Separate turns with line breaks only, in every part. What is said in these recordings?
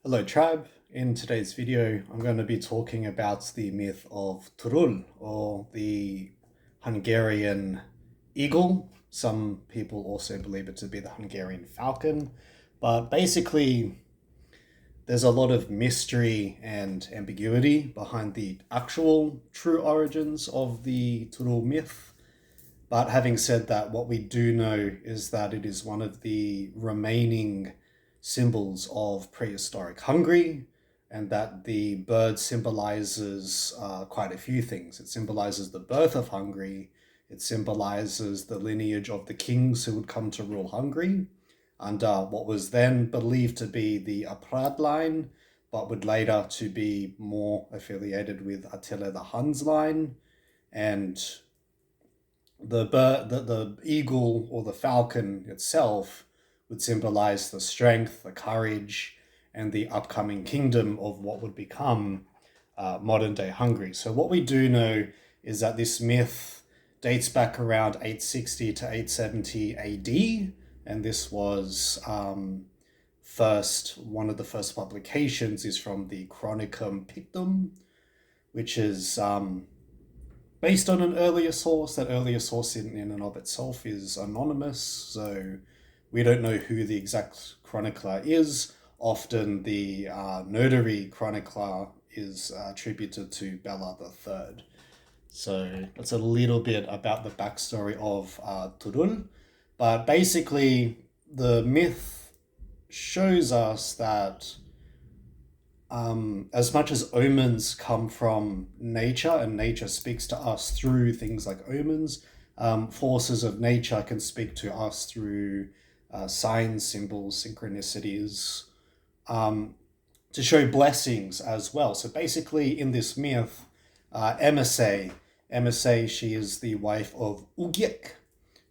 Hello tribe, in today's video I'm going to be talking about the myth of Turul, or the Hungarian eagle. Some people also believe it to be the Hungarian falcon, but basically there's a lot of mystery and ambiguity behind the actual true origins of the Turul myth. But having said that, what we do know is that it is one of the remaining symbols of prehistoric Hungary, and that the bird symbolizes quite a few things. It symbolizes the birth of Hungary, it symbolizes the lineage of the kings who would come to rule Hungary under what was then believed to be the Aprad line, but would later to be more affiliated with Attila the Hun's line. And the eagle or the falcon itself would symbolize the strength, the courage, and the upcoming kingdom of what would become modern day Hungary. So what we do know is that this myth dates back around 860 to 870 AD, and this was one of the first publications is from the Chroncicum Pictum, which is based on an earlier source. That earlier source in and of itself is anonymous, so we don't know who the exact chronicler is. Often the notary chronicler is attributed to Bela III. So that's a little bit about the backstory of Turul. But basically, the myth shows us that as much as omens come from nature, and nature speaks to us through things like omens, forces of nature can speak to us through signs, symbols, synchronicities, to show blessings as well. So basically, in this myth, Emese, she is the wife of Ukyek,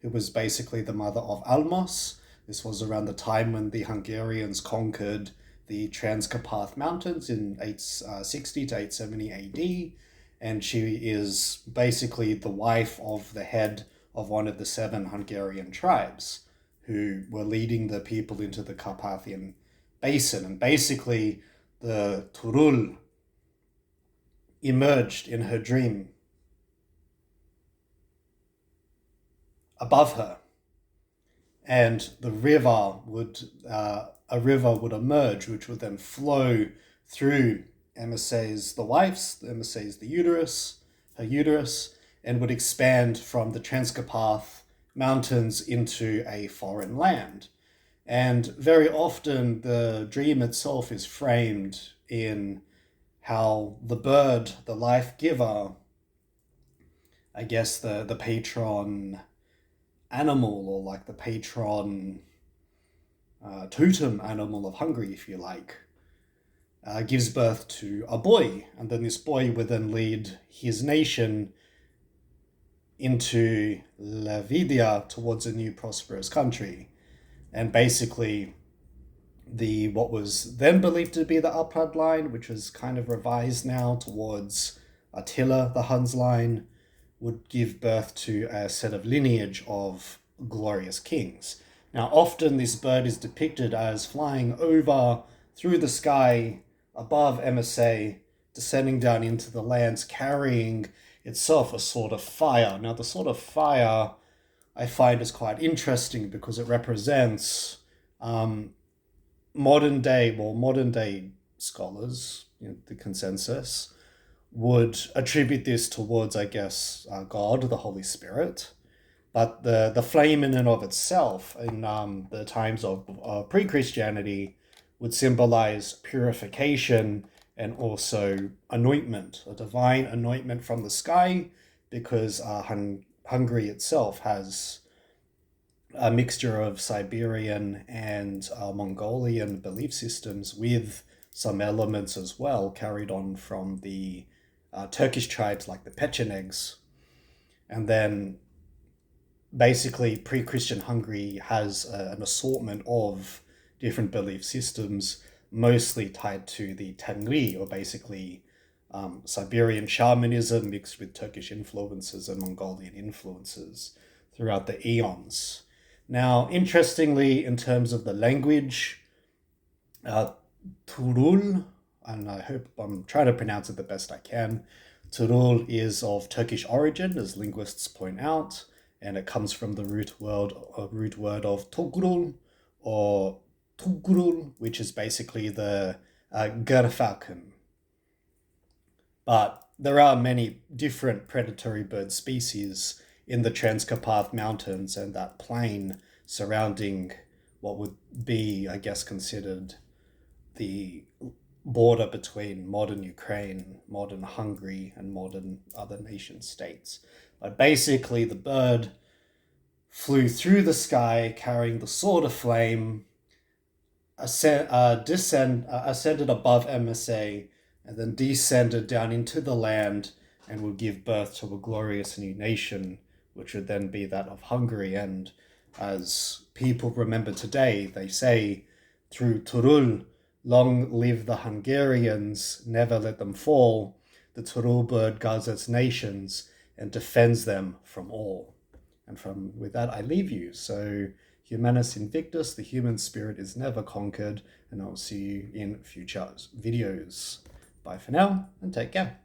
who was basically the mother of Almos. This was around the time when the Hungarians conquered the trans-Carparth mountains in 860 to 870 AD, and she is basically the wife of the head of one of the 7 Hungarian tribes who were leading the people into the Carpathian basin. And basically, the Turul emerged in her dream above her, and a river would emerge, which would then flow through Emese's her uterus, and would expand from the Trans-Carpath mountains into a foreign land. And very often the dream itself is framed in how the bird, the life giver, I guess the patron animal, or like the patron totem animal of Hungary, if you like, gives birth to a boy, and then this boy would then lead his nation into Lavidia, towards a new prosperous country. And basically, what was then believed to be the Aprad line, which was kind of revised now towards Attila the Hun's line, would give birth to a set of lineage of glorious kings. Now, often this bird is depicted as flying over through the sky above Emese, descending down into the lands, carrying itself a sword of fire. Now, the sword of fire I find is quite interesting because it represents modern day scholars, the consensus, would attribute this towards, I guess, God, the Holy Spirit. But the flame in and of itself, in the times of pre-Christianity, would symbolize purification and also anointment, a divine anointment from the sky, because Hungary itself has a mixture of Siberian and Mongolian belief systems, with some elements as well carried on from the Turkish tribes like the Pechenegs. And then basically pre-Christian Hungary has an assortment of different belief systems, mostly tied to the Tengri, or basically Siberian shamanism mixed with Turkish influences and Mongolian influences throughout the eons. Now, interestingly, in terms of the language, Turul, and I hope I'm trying to pronounce it the best I can. Turul is of Turkish origin, as linguists point out, and it comes from the root word of Togrul or Tugrul, which is basically the gyrafalcon. But there are many different predatory bird species in the trans-Carparth mountains and that plain surrounding what would be, I guess, considered the border between modern Ukraine, modern Hungary, and modern other nation states. But basically, the bird flew through the sky carrying the sword of flame, ascended above Emese, and then descended down into the land and would give birth to a glorious new nation, which would then be that of Hungary. And as people remember today, they say, through Turul, long live the Hungarians, never let them fall. The Turul bird guards its nations and defends them from all. And with that, I leave you. So, Humanus Invictus, the human spirit is never conquered, and I'll see you in future videos. Bye for now, and take care.